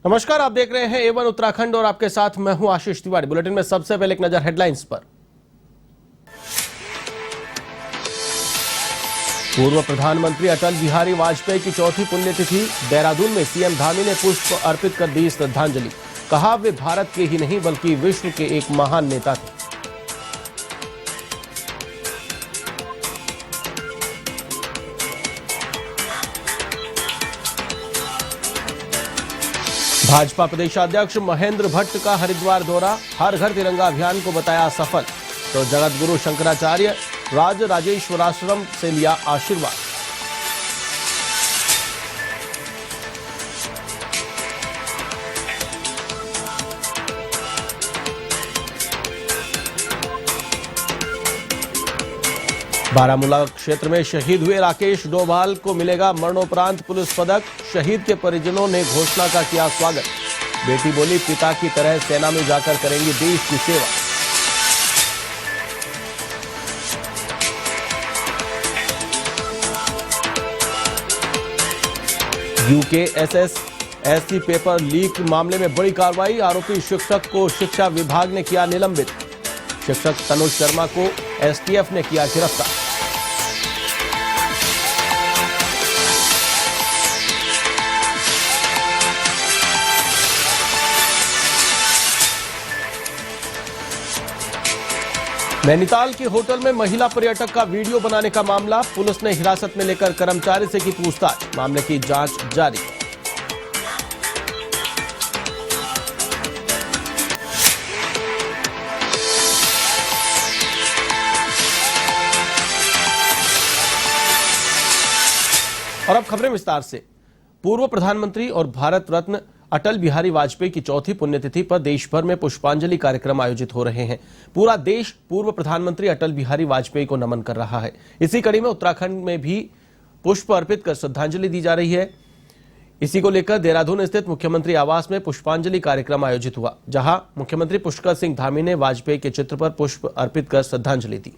नमस्कार, आप देख रहे हैं A1 उत्तराखंड और आपके साथ मैं हूं आशीष तिवारी। बुलेटिन में सबसे पहले एक नजर हेडलाइंस पर। पूर्व प्रधानमंत्री अटल बिहारी वाजपेयी की चौथी पुण्यतिथि। देहरादून में सीएम धामी ने पुष्प अर्पित कर दी श्रद्धांजलि। कहा वे भारत के ही नहीं बल्कि विश्व के एक महान नेता थे। भाजपा प्रदेशाध्यक्ष महेंद्र भट्ट का हरिद्वार दौरा। हर घर तिरंगा अभियान को बताया सफल। तो जगत गुरु शंकराचार्य राज राजेश्वराश्रम से लिया आशीर्वाद। बारामूला क्षेत्र में शहीद हुए राकेश डोभाल को मिलेगा मरणोपरांत पुलिस पदक। शहीद के परिजनों ने घोषणा का किया स्वागत। बेटी बोली, पिता की तरह सेना में जाकर करेंगी देश की सेवा। यूकेएसएसएससी पेपर लीक मामले में बड़ी कार्रवाई। आरोपी शिक्षक को शिक्षा विभाग ने किया निलंबित। शिक्षक तनुज शर्मा को एसटीएफ ने किया गिरफ्तार। नैनीताल के होटल में महिला पर्यटक का वीडियो बनाने का मामला। पुलिस ने हिरासत में लेकर कर्मचारी से की पूछताछ। मामले की जांच जारी। और अब खबरें विस्तार से। पूर्व प्रधानमंत्री और भारत रत्न अटल बिहारी वाजपेयी की चौथी पुण्यतिथि पर देश भर में पुष्पांजलि कार्यक्रम आयोजित हो रहे हैं। पूरा देश पूर्व प्रधानमंत्री अटल बिहारी वाजपेयी को नमन कर रहा है। इसी कड़ी में उत्तराखंड में भी पुष्प अर्पित कर श्रद्धांजलि दी जा रही है। इसी को लेकर देहरादून स्थित मुख्यमंत्री आवास में पुष्पांजलि कार्यक्रम आयोजित हुआ, जहां मुख्यमंत्री पुष्कर सिंह धामी ने वाजपेयी के चित्र पर पुष्प अर्पित कर श्रद्धांजलि दी।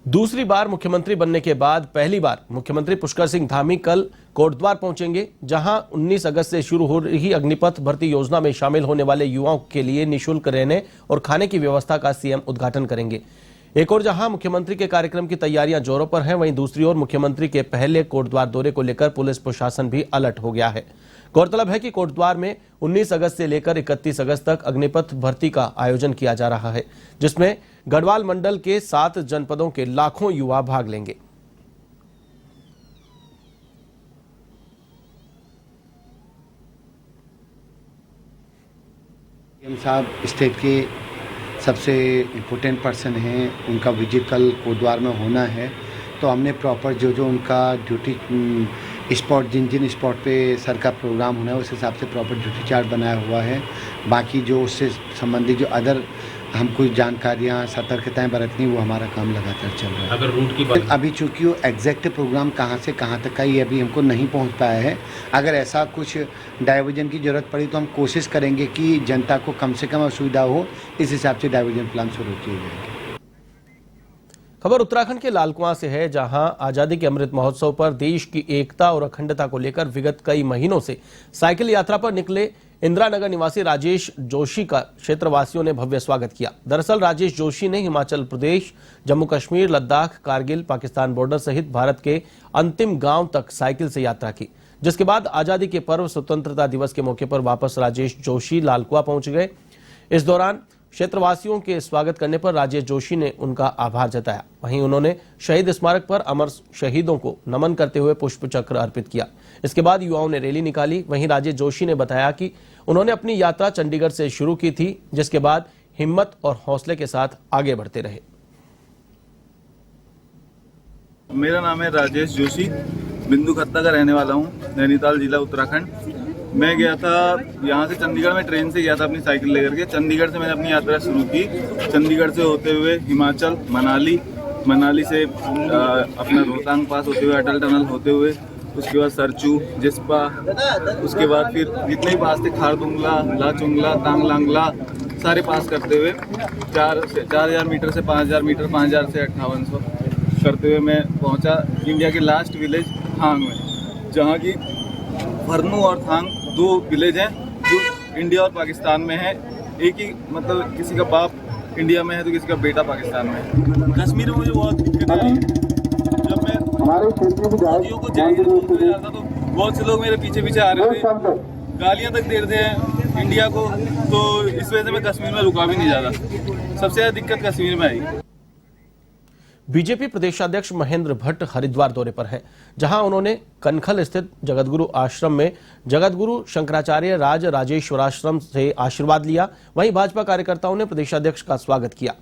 दूसरी बार मुख्यमंत्री बनने के बाद पहली बार मुख्यमंत्री पुष्कर सिंह धामी कल कोटद्वार पहुंचेंगे, जहां 19 अगस्त से शुरू हो रही अग्निपथ भर्ती योजना में शामिल होने वाले युवाओं के लिए निःशुल्क रहने और खाने की व्यवस्था का सीएम उद्घाटन करेंगे। एक और जहां मुख्यमंत्री के कार्यक्रम की तैयारियां जोरों पर हैं, वहीं दूसरी ओर मुख्यमंत्री के पहले कोटद्वार दौरे को लेकर पुलिस प्रशासन भी अलर्ट हो गया है। गौरतलब है कि कोटद्वार में 19 अगस्त से लेकर 31 अगस्त तक अग्निपथ भर्ती का आयोजन किया जा रहा है, जिसमें गढ़वाल मंडल के 7 जनपदों के लाखों युवा भाग लेंगे। सीएम साहब स्टेट के सबसे इम्पोर्टेंट पर्सन हैं, उनका विजिट कल कोटद्वार में होना है, तो हमने प्रॉपर जो उनका ड्यूटी स्पॉट जिन स्पॉट पे सर का प्रोग्राम होना है उस हिसाब से प्रॉपर ड्यूटी चार्ट बनाया हुआ है। बाकी जो उससे संबंधित जो अदर हमको जानकारियाँ सतर्कताएं बरतनी, वो हमारा काम लगातार चल रहा है। अगर रूट की बात, अभी चूँकि वो एग्जैक्ट प्रोग्राम कहाँ से कहाँ तक का ये अभी हमको नहीं पहुँच पाया है। अगर ऐसा कुछ डाइवर्जन की ज़रूरत पड़ी तो हम कोशिश करेंगे कि जनता को कम से कम असुविधा हो, इस हिसाब से डाइवर्जन प्लान शुरू किए जाएंगे। खबर उत्तराखंड के लालकुआं से है, जहां आजादी के अमृत महोत्सव पर देश की एकता और अखंडता को लेकर विगत कई महीनों से साइकिल यात्रा पर निकले इंदिरा नगर निवासी राजेश जोशी का क्षेत्रवासियों ने भव्य स्वागत किया। दरअसल राजेश जोशी ने हिमाचल प्रदेश, जम्मू कश्मीर, लद्दाख, कारगिल, पाकिस्तान बॉर्डर सहित भारत के अंतिम गांव तक साइकिल से यात्रा की, जिसके बाद आजादी के पर्व स्वतंत्रता दिवस के मौके पर वापस राजेश जोशी लालकुआं पहुंच गए। इस दौरान क्षेत्रवासियों के स्वागत करने पर राजेश जोशी ने उनका आभार जताया। वहीं उन्होंने शहीद स्मारक पर अमर शहीदों को नमन करते हुए पुष्प चक्र अर्पित किया। इसके बाद युवाओं ने रैली निकाली। वहीं राजेश जोशी ने बताया कि उन्होंने अपनी यात्रा चंडीगढ़ से शुरू की थी, जिसके बाद हिम्मत और हौसले के साथ आगे बढ़ते रहे। मेरा नाम है राजेश जोशी, बिंदु खत्ता का रहने वाला हूँ, नैनीताल जिला उत्तराखंड। मैं गया था यहाँ से चंडीगढ़ में ट्रेन से गया था अपनी साइकिल लेकर के। चंडीगढ़ से मैंने अपनी यात्रा शुरू की। चंडीगढ़ से होते हुए हिमाचल, मनाली से अपना रोहतांग पास होते हुए, अटल टनल होते हुए उसके बाद सरचू, जिस्पा, उसके बाद फिर जितने भी पास थे खारदुंगला, लाचुंगला, तांगलांगला, सारे पास करते हुए 4,000 मीटर से 5,000 मीटर, 5,000 से 5800 करते हुए मैं पहुंचा इंडिया के लास्ट विलेज थांग में, जहां की फरनू और थांग 2 विलेज हैं जो इंडिया और पाकिस्तान में है। एक ही मतलब किसी का बाप इंडिया में है तो किसी का बेटा पाकिस्तान में है। कश्मीर में मुझे बहुत दिक्कत आई जब मैं नदियों को जाने जाता तो बहुत से लोग मेरे पीछे पीछे आ रहे थे, गालियां तक दे रहे थे इंडिया को, तो इस वजह से मैं कश्मीर में रुका भी नहीं ज़्यादा। सबसे ज़्यादा दिक्कत कश्मीर में आई। बीजेपी प्रदेशाध्यक्ष महेंद्र भट्ट हरिद्वार दौरे पर हैं, जहां उन्होंने कनखल स्थित जगतगुरु आश्रम में जगतगुरु शंकराचार्य राजेश्वराश्रम से आशीर्वाद लिया। वहीं भाजपा कार्यकर्ताओं ने प्रदेशाध्यक्ष का स्वागत किया।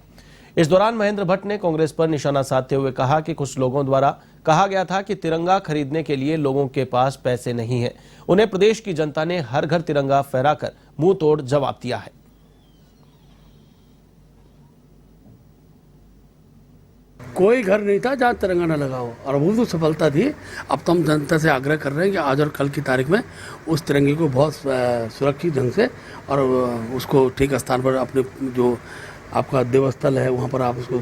इस दौरान महेंद्र भट्ट ने कांग्रेस पर निशाना साधते हुए कहा कि कुछ लोगों द्वारा कहा गया था कि तिरंगा खरीदने के लिए लोगों के पास पैसे नहीं है। उन्हें प्रदेश की जनता ने हर घर तिरंगा फहराकर मुंह तोड़ जवाब दिया है। कोई घर नहीं था जहाँ तिरंगा न लगा हो, और वो तो सफलता थी। अब तो हम जनता से आग्रह कर रहे हैं कि आज और कल की तारीख में उस तिरंगे को बहुत सुरक्षित ढंग से और उसको ठीक स्थान पर अपने जो आपका देवस्थल है वहाँ पर आप उसको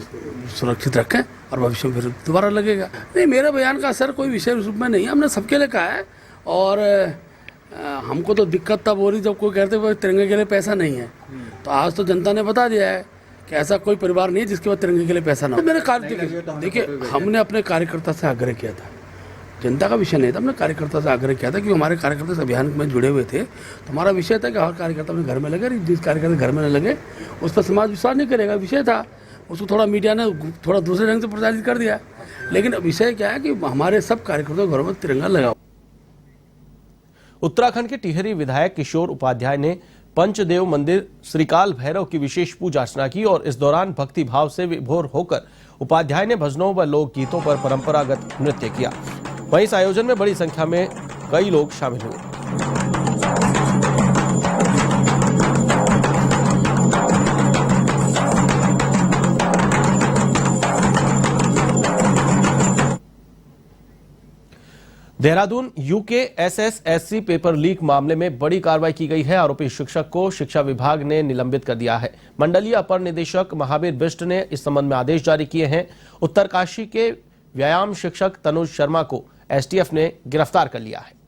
सुरक्षित रखें और भविष्य में फिर दोबारा लगेगा। नहीं, मेरे बयान का असर कोई विशेष रूप में नहीं, हमने सबके लिए कहा है। और हमको तो दिक्कत तब हो रही जब कोई कहते हुए तिरंगे के लिए पैसा नहीं है, तो आज तो जनता ने बता दिया है कि ऐसा कोई परिवार नहीं है जिसके पास तिरंगे के लिए पैसा ना हो। मेरे देखिए, हमने अपने कार्यकर्ता से आग्रह किया था, जनता का विषय नहीं था, हमने कार्यकर्ता से आग्रह किया था कि हमारे कार्यकर्ता इस अभियान में जुड़े हुए थे, तो हमारा विषय था कि हर कार्यकर्ता अपने घर में लगे, जिस कार्यकर्ता घर में न लगे उस पर समाज विश्वास नहीं करेगा। विषय था, उसको थोड़ा मीडिया ने थोड़ा दूसरे ढंग से प्रचारित कर दिया, लेकिन विषय क्या है कि हमारे सब कार्यकर्ताओं के घरों में तिरंगा लगा। उत्तराखंड के टिहरी विधायक किशोर उपाध्याय ने पंचदेव मंदिर श्रीकाल भैरव की विशेष पूजा अर्चना की और इस दौरान भक्ति भाव से विभोर होकर उपाध्याय ने भजनों व लोकगीतों पर परंपरागत नृत्य किया। वहीं इस आयोजन में बड़ी संख्या में कई लोग शामिल हुए। देहरादून यूकेएसएसएससी पेपर लीक मामले में बड़ी कार्रवाई की गई है। आरोपी शिक्षक को शिक्षा विभाग ने निलंबित कर दिया है। मंडलीय अपर निदेशक महावीर बिष्ट ने इस संबंध में आदेश जारी किए हैं। उत्तरकाशी के व्यायाम शिक्षक तनुज शर्मा को एसटीएफ ने गिरफ्तार कर लिया है।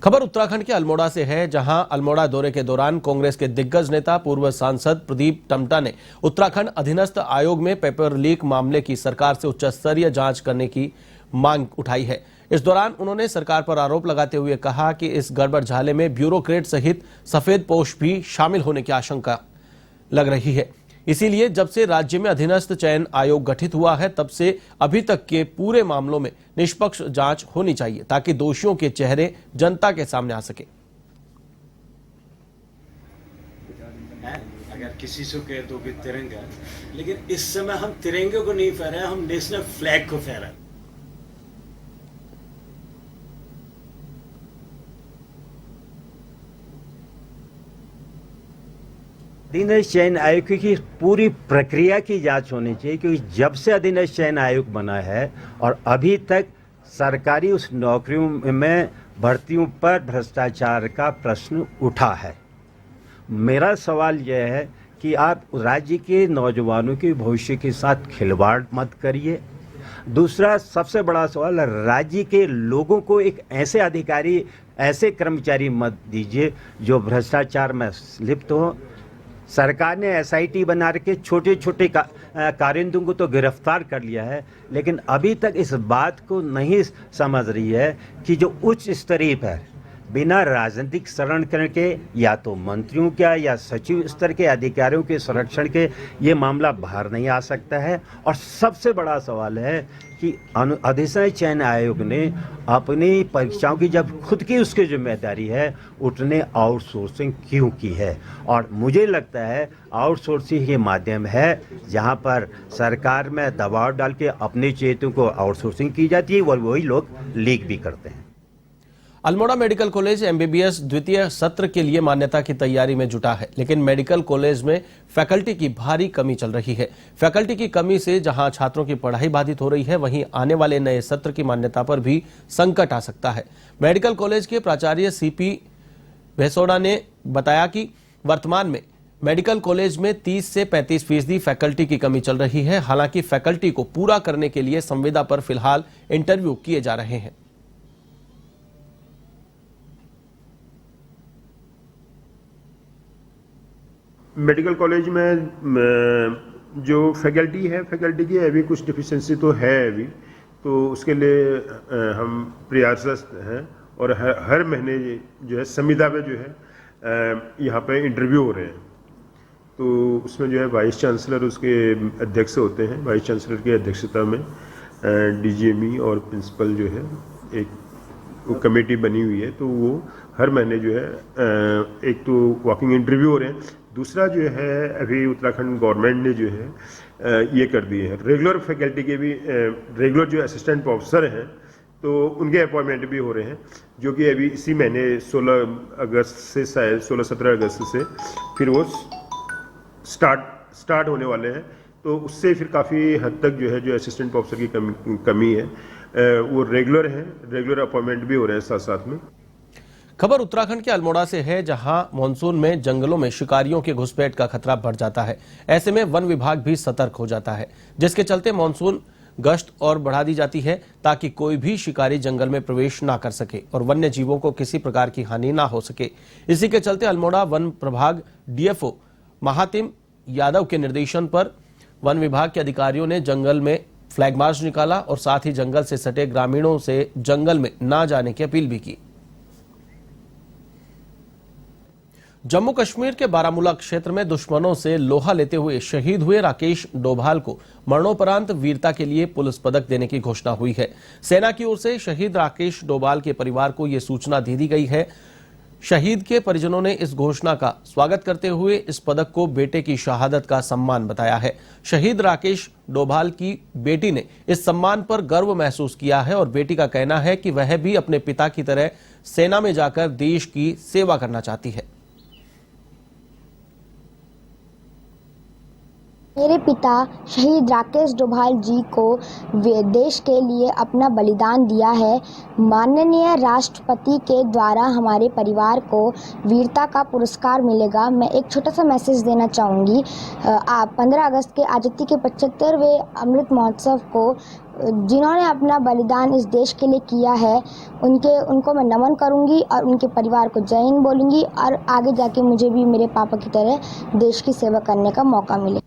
खबर उत्तराखंड के अल्मोड़ा से है, जहां अल्मोड़ा दौरे के दौरान कांग्रेस के दिग्गज नेता पूर्व सांसद प्रदीप टम्टा ने उत्तराखंड अधीनस्थ आयोग में पेपर लीक मामले की सरकार से उच्च स्तरीय जांच करने की मांग उठाई है। इस दौरान उन्होंने सरकार पर आरोप लगाते हुए कहा कि इस गड़बड़झाले में ब्यूरोक्रेट सहित सफेदपोश भी शामिल होने की आशंका लग रही है। इसीलिए जब से राज्य में अधीनस्थ चयन आयोग गठित हुआ है, तब से अभी तक के पूरे मामलों में निष्पक्ष जांच होनी चाहिए, ताकि दोषियों के चेहरे जनता के सामने आ सके। अगर किसी से कह दो कि तिरंगा, लेकिन इस समय हम तिरंगे को नहीं फहराए, हम नेशनल फ्लैग को फहराए। अधीनस्थ चयन आयोग की पूरी प्रक्रिया की जांच होनी चाहिए, क्योंकि जब से अधीनस्थ चयन आयोग बना है और अभी तक सरकारी उस नौकरियों में भर्तियों पर भ्रष्टाचार का प्रश्न उठा है। मेरा सवाल यह है कि आप राज्य के नौजवानों के भविष्य के साथ खिलवाड़ मत करिए। दूसरा सबसे बड़ा सवाल, राज्य के लोगों को एक ऐसे अधिकारी, ऐसे कर्मचारी मत दीजिए जो भ्रष्टाचार में लिप्त हो। सरकार ने एसआईटी बना के छोटे छोटे कारिंदों को तो गिरफ्तार कर लिया है, लेकिन अभी तक इस बात को नहीं समझ रही है कि जो उच्च स्तरीय पर बिना राजनीतिक संरक्षण के या तो मंत्रियों का या सचिव स्तर के अधिकारियों के संरक्षण के ये मामला बाहर नहीं आ सकता है। और सबसे बड़ा सवाल है कि अधीनस्थ चयन आयोग ने अपनी परीक्षाओं की जब खुद की उसकी जिम्मेदारी है, उतने आउटसोर्सिंग क्यों की है? और मुझे लगता है आउटसोर्सिंग ये माध्यम है जहां पर सरकार में दबाव डाल के अपने चेतों को आउटसोर्सिंग की जाती है और वही लोग लीक भी करते हैं। अल्मोड़ा मेडिकल कॉलेज एमबीबीएस द्वितीय सत्र के लिए मान्यता की तैयारी में जुटा है, लेकिन मेडिकल कॉलेज में फैकल्टी की भारी कमी चल रही है। फैकल्टी की कमी से जहां छात्रों की पढ़ाई बाधित हो रही है, वहीं आने वाले नए सत्र की मान्यता पर भी संकट आ सकता है। मेडिकल कॉलेज के प्राचार्य सीपी भेसोड़ा ने बताया कि वर्तमान में मेडिकल कॉलेज में 30 से 35% फैकल्टी की कमी चल रही है। हालांकि फैकल्टी को पूरा करने के लिए संविदा पर फिलहाल इंटरव्यू किए जा रहे हैं। मेडिकल कॉलेज में जो फैकल्टी है, फैकल्टी की अभी कुछ डिफिशिएंसी तो है अभी, तो उसके लिए हम प्रयासरत हैं और हर महीने जो है संविदा पे जो है यहाँ पे इंटरव्यू हो रहे हैं। तो उसमें जो है वाइस चांसलर उसके अध्यक्ष होते हैं। वाइस चांसलर की अध्यक्षता में डीजीएमई और प्रिंसिपल जो है एक कमेटी बनी हुई है, तो वो हर महीने जो है एक तो वॉकिंग इंटरव्यू हो रहे हैं, दूसरा जो है अभी उत्तराखंड गवर्नमेंट ने जो है ये कर दिए हैं रेगुलर फैकल्टी के भी रेगुलर जो असिस्टेंट प्रोफेसर हैं तो उनके अपॉइंटमेंट भी हो रहे हैं, जो कि अभी इसी महीने 16 अगस्त से शायद 16-17 अगस्त से फिर वो स्टार्ट होने वाले हैं। तो उससे फिर काफ़ी हद तक जो है जो असिस्टेंट प्रोफेसर की कमी है वो रेगुलर है, रेगुलर अपॉइंटमेंट भी हो रहे हैं साथ साथ में। खबर उत्तराखंड के अल्मोड़ा से है, जहां मानसून में जंगलों में शिकारियों के घुसपैठ का खतरा बढ़ जाता है। ऐसे में वन विभाग भी सतर्क हो जाता है, जिसके चलते मानसून गश्त और बढ़ा दी जाती है ताकि कोई भी शिकारी जंगल में प्रवेश ना कर सके और वन्य जीवों को किसी प्रकार की हानि ना हो सके। इसी के चलते अल्मोड़ा वन प्रभाग डीएफओ महातिम यादव के निर्देशन पर वन विभाग के अधिकारियों ने जंगल में फ्लैग मार्च निकाला और साथ ही जंगल से सटे ग्रामीणों से जंगल में ना जाने की अपील भी की। जम्मू कश्मीर के बारामूला क्षेत्र में दुश्मनों से लोहा लेते हुए शहीद हुए राकेश डोभाल को मरणोपरांत वीरता के लिए पुलिस पदक देने की घोषणा हुई है। सेना की ओर से शहीद राकेश डोभाल के परिवार को यह सूचना दे दी गई है। शहीद के परिजनों ने इस घोषणा का स्वागत करते हुए इस पदक को बेटे की शहादत का सम्मान बताया है। शहीद राकेश डोभाल की बेटी ने इस सम्मान पर गर्व महसूस किया है और बेटी का कहना है कि वह भी अपने पिता की तरह सेना में जाकर देश की सेवा करना चाहती है। मेरे पिता शहीद राकेश डोभाल जी को देश के लिए अपना बलिदान दिया है। माननीय राष्ट्रपति के द्वारा हमारे परिवार को वीरता का पुरस्कार मिलेगा। मैं एक छोटा सा मैसेज देना चाहूँगी। 15 अगस्त के आज़ादी के 75वें अमृत महोत्सव को जिन्होंने अपना बलिदान इस देश के लिए किया है उनको मैं नमन करूंगी और उनके परिवार को जय हिंद बोलूँगी और आगे जाके मुझे भी मेरे पापा की तरह देश की सेवा करने का मौका मिले।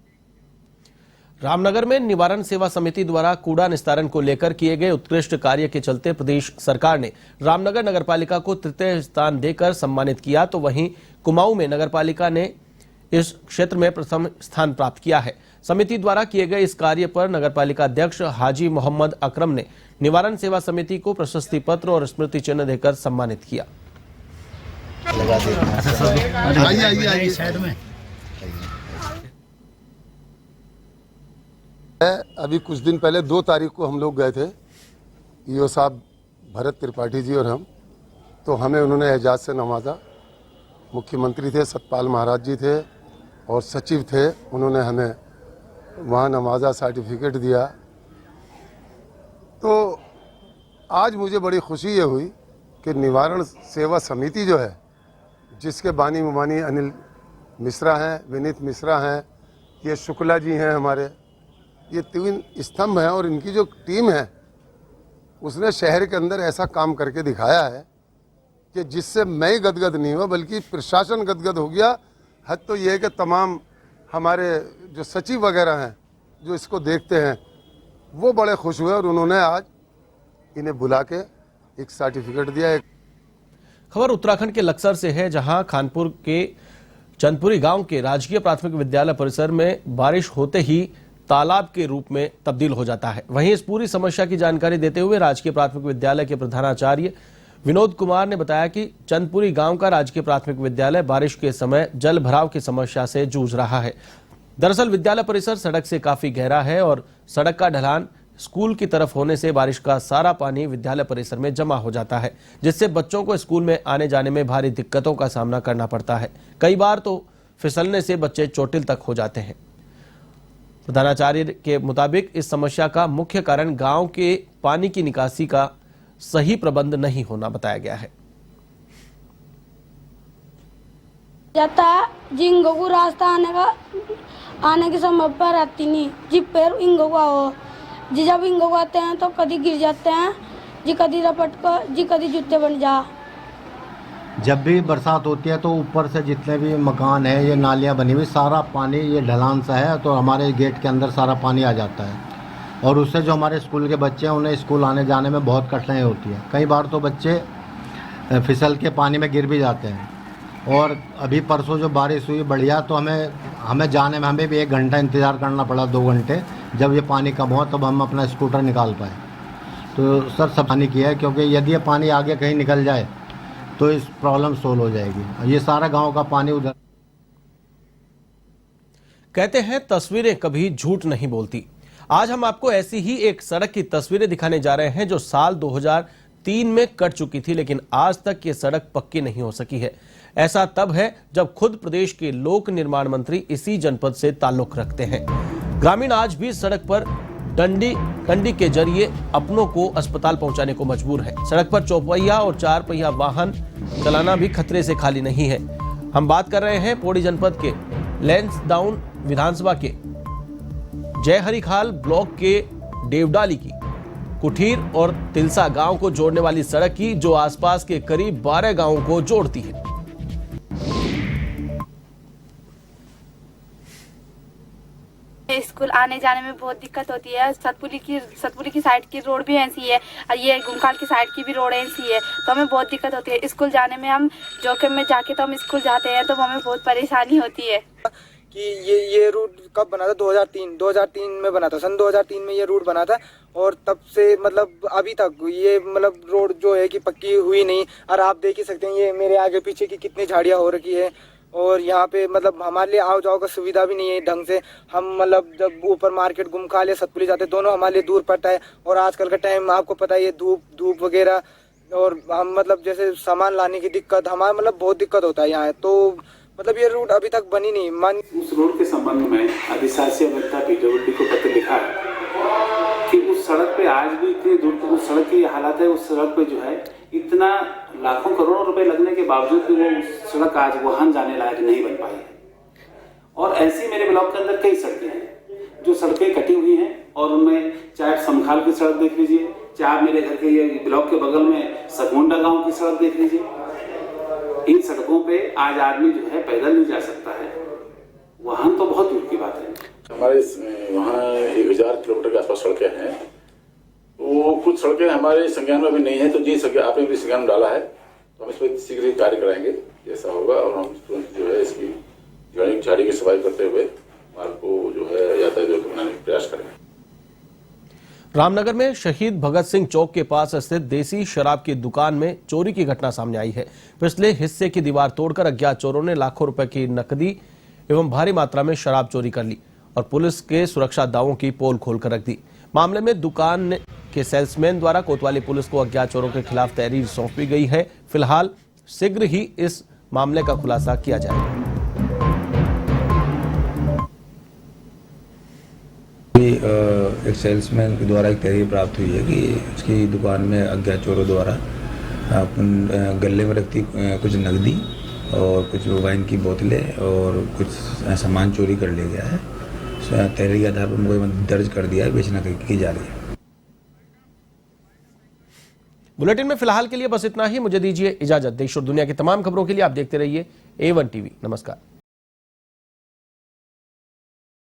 रामनगर में निवारण सेवा समिति द्वारा कूड़ा निस्तारण को लेकर किए गए उत्कृष्ट कार्य के चलते प्रदेश सरकार ने रामनगर नगरपालिका को तृतीय स्थान देकर सम्मानित किया, तो वहीं कुमाऊं में नगरपालिका ने इस क्षेत्र में प्रथम स्थान प्राप्त किया है। समिति द्वारा किए गए इस कार्य पर नगरपालिका अध्यक्ष हाजी मोहम्मद अकरम ने निवारण सेवा समिति को प्रशस्ति पत्र और स्मृति चिन्ह देकर सम्मानित किया। अभी कुछ दिन पहले 2 तारीख को हम लोग गए थे, ईओ साहब भरत त्रिपाठी जी और हम, तो हमें उन्होंने एजाज से नवाजा। मुख्यमंत्री थे, सतपाल महाराज जी थे और सचिव थे, उन्होंने हमें वहाँ नवाजा, सर्टिफिकेट दिया। तो आज मुझे बड़ी खुशी ये हुई कि निवारण सेवा समिति जो है, जिसके बानी मुबानी अनिल मिश्रा हैं, विनीत मिश्रा हैं, ये शुक्ला जी हैं हमारे, ये 3 स्तंभ हैं और इनकी जो टीम है उसने शहर के अंदर ऐसा काम करके दिखाया है कि जिससे मैं ही गदगद नहीं हुआ बल्कि प्रशासन गदगद हो गया। हद तो ये है कि तमाम हमारे जो सचिव वगैरह हैं जो इसको देखते हैं वो बड़े खुश हुए और उन्होंने आज इन्हें बुला के एक सर्टिफिकेट दिया। खबर उत्तराखंड के लक्सर से है, जहां खानपुर के चंदपुरी गांव के राजकीय प्राथमिक विद्यालय परिसर में बारिश होते ही तालाब के रूप में तब्दील हो जाता है। वहीं इस पूरी समस्या की जानकारी देते हुए राजकीय प्राथमिक विद्यालय के प्रधानाचार्य विनोद कुमार ने बताया कि चंदपुरी गांव का राजकीय प्राथमिक विद्यालय बारिश के समय जल भराव की समस्या से जूझ रहा है। दरअसल विद्यालय परिसर सड़क से काफी गहरा है और सड़क का ढलान स्कूल की तरफ होने से बारिश का सारा पानी विद्यालय परिसर में जमा हो जाता है, जिससे बच्चों को स्कूल में आने जाने में भारी दिक्कतों का सामना करना पड़ता है। कई बार तो फिसलने से बच्चे चोटिल तक हो जाते हैं। प्रधानाचार्य के मुताबिक इस समस्या का मुख्य कारण गांव के पानी की निकासी का सही प्रबंध नहीं होना बताया गया है। जाता है जी इंगो को रास्ता आने की संभावना रहती नहीं जी, पैर इंगो को आओ जी, जब इंगो को आते हैं तो कभी गिर जाते हैं जी, कभी रपट कर जी, कभी जूते बन जा। जब भी बरसात होती है तो ऊपर से जितने भी मकान है, ये नालियाँ बनी हुई, सारा पानी ये ढलान सा है तो हमारे गेट के अंदर सारा पानी आ जाता है और उससे जो हमारे स्कूल के बच्चे हैं उन्हें स्कूल आने जाने में बहुत कठिनाई होती है। कई बार तो बच्चे फिसल के पानी में गिर भी जाते हैं। और अभी परसों जो बारिश हुई बढ़िया, तो हमें जाने में हमें भी 1 घंटा इंतज़ार करना पड़ा, 2 घंटे। जब ये पानी कम हुआ तब हम अपना स्कूटर निकाल पाए। तो सर सब पानी किया है, क्योंकि यदि ये पानी आगे कहीं निकल जाए तो इस प्रॉब्लम सोल्व हो जाएगी। ये सारा गांव का पानी उधर। कहते हैं तस्वीरें कभी झूठ नहीं बोलती। आज हम आपको ऐसी ही एक सड़क की तस्वीरें दिखाने जा रहे हैं जो साल 2003 में कट चुकी थी, लेकिन आज तक ये सड़क पक्की नहीं हो सकी है। ऐसा तब है जब खुद प्रदेश के लोक निर्माण मंत्री इसी जनपद से ताल्लुक रखते हैं। ग्रामीण आज भी सड़क पर डंडी के जरिए अपनों को अस्पताल पहुंचाने को मजबूर है। सड़क पर 4 पहिया और 4 पहिया वाहन चलाना भी खतरे से खाली नहीं है। हम बात कर रहे हैं पौड़ी जनपद के लैंसडाउन विधानसभा के जयहरीखाल ब्लॉक के देवडाली की कुठीर और तिलसा गांव को जोड़ने वाली सड़क की, जो आसपास के करीब 12 गांवों को जोड़ती है। स्कूल आने जाने में बहुत दिक्कत होती है। सतपुली की साइड की रोड भी ऐसी है और ये गुमखाल की साइड की भी रोड ऐसी है, तो हमें बहुत दिक्कत होती है। स्कूल जाने में हम जोखिम में जाके तो हम स्कूल जाते हैं तो हमें बहुत परेशानी होती है। कि ये रूट कब बना था? 2003 में बना था। सन 2003 में ये रूट बना था और तब से मतलब अभी तक ये मतलब रोड जो है कि पक्की हुई नहीं। और आप देख ही सकते हैं ये मेरे आगे पीछे की कितनी झाड़ियाँ हो रखी है और यहाँ पे मतलब हमारे लिए आओ जाओ का सुविधा भी नहीं है ढंग से। हम मतलब जब ऊपर मार्केट गुमखाल या सतपुली जाते दोनों हमारे लिए दूर पड़ता है और आजकल का टाइम आपको पता है ये धूप वगैरह और हम मतलब जैसे सामान लाने की दिक्कत, हमारा मतलब बहुत दिक्कत होता है यहाँ। तो मतलब ये रूट अभी तक बनी नहीं। उस रोड के संबंध में अधिशासी अभियंता PWD को पत्र लिखा है कि उस सड़क पे आज भी इतनी दूर उस सड़क की हालत है। उस सड़क पे जो है इतना लाखों करोड़ों रुपए लगने के बावजूद भी वो उस सड़क आज वाहन जाने लायक नहीं बन पाई है। और ऐसी मेरे ब्लॉक के अंदर कई सड़कें हैं जो सड़कें कटी हुई हैं और उनमें चाहे समखाल की सड़क देख लीजिए, चाहे मेरे घर के ये ब्लॉक के बगल में सगमुंडा गाँव की सड़क देख लीजिए। इन सड़कों पे आज आदमी जो है पैदल नहीं जा सकता है, वाहन तो बहुत दूर की बात है। हमारे वहाँ 1000 किलोमीटर के आसपास सड़कें हैं। वो कुछ सड़कें हमारे संज्ञान में अभी नहीं है, तो जी आपने भी संज्ञान में डाला है तो हम इस पर शीघ्र ही कार्य कराएंगे जैसा होगा। और हम तुरंत जो है इसकी झाड़ी की सफाई करते हुए मार्ग को जो है यातायात बनाने का प्रयास करेंगे। रामनगर में शहीद भगत सिंह चौक के पास स्थित देसी शराब की दुकान में चोरी की घटना सामने आई है। पिछले हिस्से की दीवार तोड़कर अज्ञात चोरों ने लाखों रुपए की नकदी एवं भारी मात्रा में शराब चोरी कर ली और पुलिस के सुरक्षा दावों की पोल खोलकर रख दी। मामले में दुकान के सेल्समैन द्वारा कोतवाली पुलिस को अज्ञात चोरों के खिलाफ तहरीर सौंपी गई है। फिलहाल शीघ्र ही इस मामले का खुलासा किया जाएगा। एक सेल्समैन के द्वारा एक तहरीर प्राप्त हुई है कि उसकी दुकान में अज्ञात चोरों द्वारा गले में रखती कुछ नकदी और कुछ वाइन की बोतलें और कुछ सामान चोरी कर लिया गया है। तहरीर के आधार पर मुकदमा दर्ज कर दिया है, बेचना की जा रही है। बुलेटिन में फिलहाल के लिए बस इतना ही। मुझे दीजिए इजाजत। देश और दुनिया की तमाम खबरों के लिए आप देखते रहिए A1 TV। नमस्कार।